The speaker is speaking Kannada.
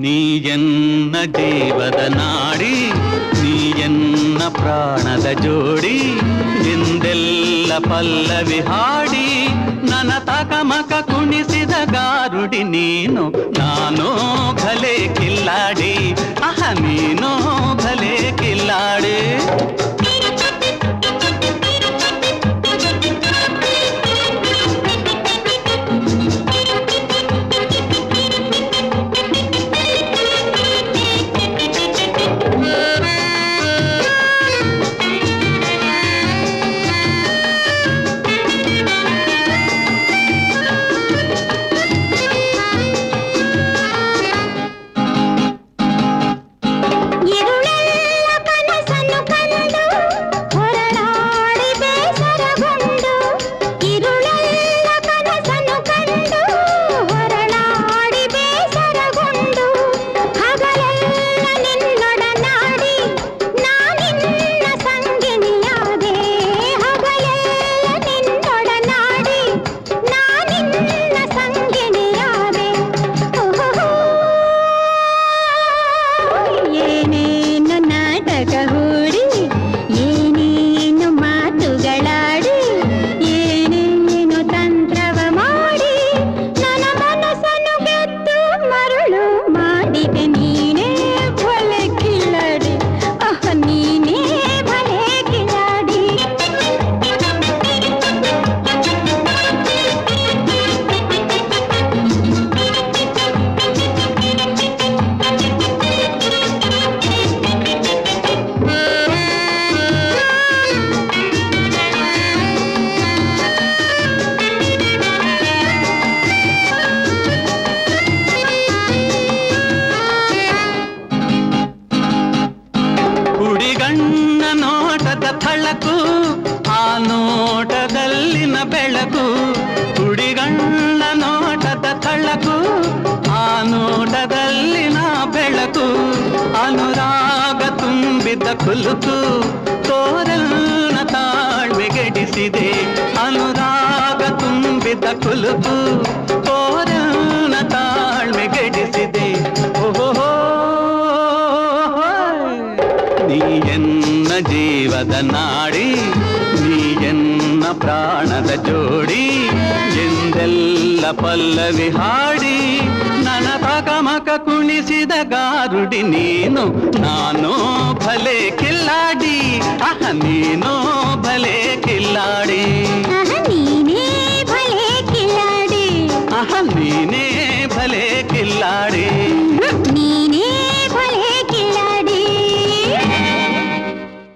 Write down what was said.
ನೀಯನ್ನ ಜೀವದ ನಾಡಿ ನೀಯನ್ನ ಪ್ರಾಣದ ಜೋಡಿ ಎಂದೆಲ್ಲ ಪಲ್ಲವಿ ಹಾಡಿ ನನ್ನ ತಕಮಕ ಕುಣಿಸಿದ ಗಾರುಡಿ ನೀನು ನಾನು ಭಲೆ ಕಿಲ್ಲಾಡಿ ಅಹ ನೀನು ಭಲೆ ಕಿಲ್ಲಾಡಿ ಹುಡಿಗಣ್ಣ ನೋಟದ ಥಳಕು ಆ ನೋಟದಲ್ಲಿನ ಬೆಳಕು ಹುಡಿಗಣ್ಣ ನೋಟದ ಥಳಕು ಆ ನೋಟದಲ್ಲಿನ ಬೆಳಕು ಅನುರಾಗ ತುಂಬಿದ ಕುಲುಕು ತೋರಲ್ನ ತಾಳ್ಮೆಗೆಡಿಸಿದೆ ಅನುರಾಗ ತುಂಬಿದ ಕುಲುಕು ತೋರಲ್ನ ತಾಳ್ಮೆಗೆಡಿಸಿದೆ ಓಹೋ ನೀಯನ್ನ ಜೀವದ ನಾಡಿ ನೀಯನ್ನ ಪ್ರಾಣದ ಜೋಡಿ ಎಂದೆಲ್ಲ ಪಲ್ಲವಿ ಹಾಡಿ ನನ್ನ ತಕಮಕ ಕುಣಿಸಿದ ಗಾರುಡಿ ನೀನು ನಾನು ಭಲೆ ಕಿಲ್ಲಾಡಿ ಅಹ ನೀನು ಭಲೆ ಕಿಲ್ಲಾಡಿ